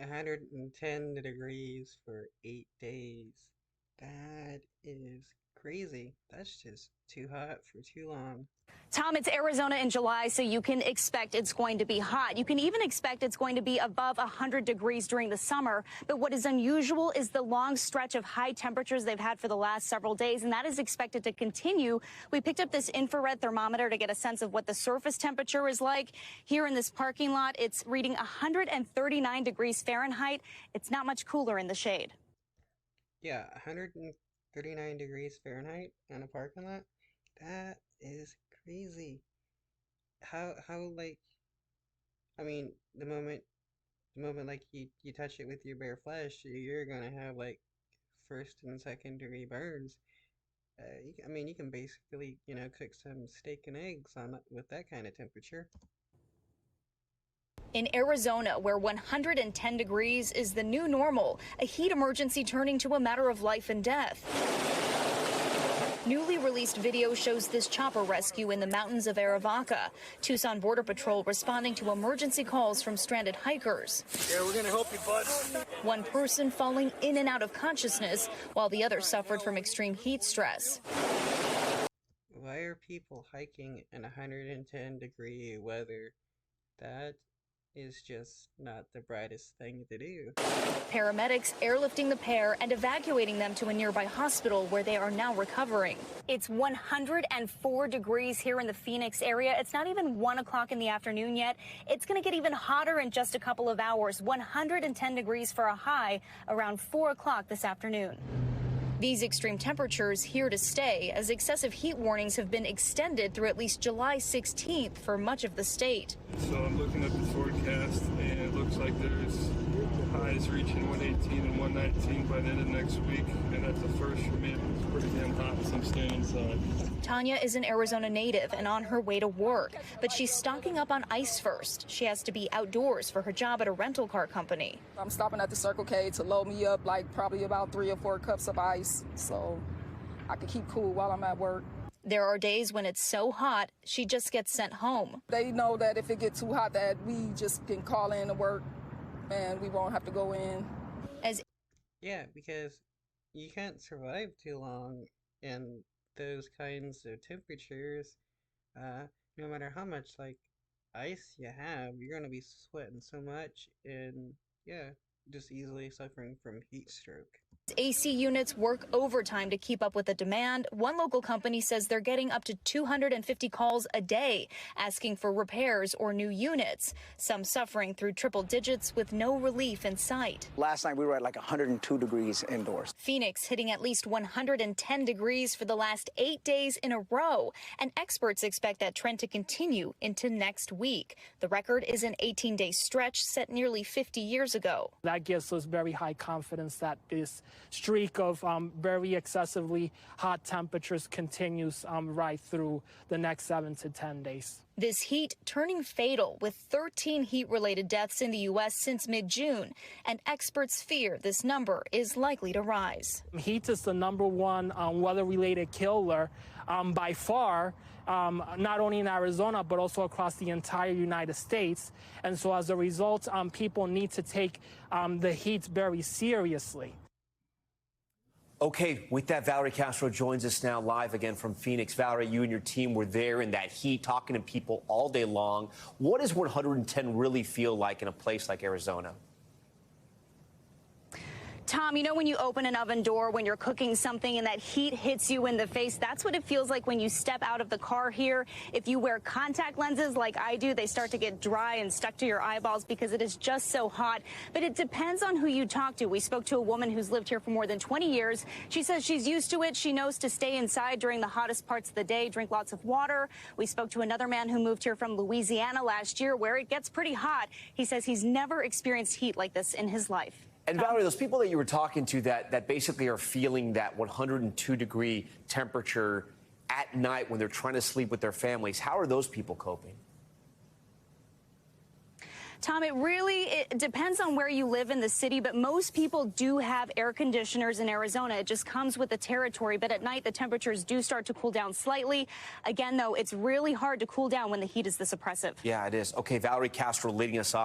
110 degrees for 8 days. That is crazy. That's just too hot for too long. Tom, it's Arizona in July, so you can expect it's going to be hot. You can even expect it's going to be above 100 degrees during the summer. But what is unusual is the long stretch of high temperatures they've had for the last several days, and that is expected to continue. We picked up this infrared thermometer to get a sense of what the surface temperature is like. Here in this parking lot, it's reading 139 degrees Fahrenheit. It's not much cooler in the shade. Yeah, 139 degrees Fahrenheit in a parking lot? That is crazy. How like, I mean, the moment like you touch it with your bare flesh, you're gonna have like first and second degree burns. I mean, you can basically, cook some steak and eggs with that kind of temperature. In Arizona, where 110 degrees is the new normal, a heat emergency turning to a matter of life and death. Newly released video shows this chopper rescue in the mountains of Arivaca. Tucson Border Patrol responding to emergency calls from stranded hikers. Yeah, we're gonna help you, bud. One person falling in and out of consciousness, while the other suffered from extreme heat stress. Why are people hiking in 110-degree weather? That is just not the brightest thing to do. Paramedics airlifting the pair and evacuating them to a nearby hospital where they are now recovering. It's 104 degrees here in the Phoenix area. It's not even 1 o'clock in the afternoon yet. It's going to get even hotter in just a couple of hours. 110 degrees for a high around 4 o'clock this afternoon. These extreme temperatures here to stay, as excessive heat warnings have been extended through at least July 16th for much of the state. So I'm looking at the forecast, and it looks like there's highs reaching 118 and 119 by the end of next week, and that's the first for me. It's pretty damn hot, so I'm staying inside. Tanya is an Arizona native and on her way to work, but she's stocking up on ice first. She has to be outdoors for her job at a rental car company. I'm stopping at the Circle K to load me up like probably about 3 or 4 cups of ice so I can keep cool while I'm at work. There are days when it's so hot, she just gets sent home. They know that if it gets too hot that we just can call in to work and we won't have to go in. Yeah, because you can't survive too long in those kinds of temperatures. No matter how much like ice you have, you're gonna be sweating so much and yeah, just easily suffering from heat stroke. AC units work overtime to keep up with the demand. One local company says they're getting up to 250 calls a day asking for repairs or new units, some suffering through triple digits with no relief in sight. Last night we were at like 102 degrees indoors. Phoenix hitting at least 110 degrees for the last 8 days in a row, and experts expect that trend to continue into next week. The record is an 18-day stretch set nearly 50 years ago. That gives us very high confidence that this streak of very excessively hot temperatures continues right through the next 7 to 10 days. This heat turning fatal with 13 heat-related deaths in the U.S. since mid-June, and experts fear this number is likely to rise. Heat is the #1 weather-related killer by far, not only in Arizona, but also across the entire United States. And so as a result, people need to take the heat very seriously. Okay, with that, Valerie Castro joins us now live again from Phoenix. Valerie, you and your team were there in that heat, talking to people all day long. What does 110 really feel like in a place like Arizona? Tom, you know when you open an oven door when you're cooking something and that heat hits you in the face? That's what it feels like when you step out of the car here. If you wear contact lenses like I do, they start to get dry and stuck to your eyeballs because it is just so hot. But it depends on who you talk to. We spoke to a woman who's lived here for more than 20 years. She says she's used to it. She knows to stay inside during the hottest parts of the day, drink lots of water. We spoke to another man who moved here from Louisiana last year where it gets pretty hot. He says he's never experienced heat like this in his life. And Valerie, those people that you were talking to that basically are feeling that 102-degree temperature at night when they're trying to sleep with their families, how are those people coping? Tom, it depends on where you live in the city, but most people do have air conditioners in Arizona. It just comes with the territory. But at night, the temperatures do start to cool down slightly. Again, though, it's really hard to cool down when the heat is this oppressive. Yeah, it is. Okay, Valerie Castro leading us off.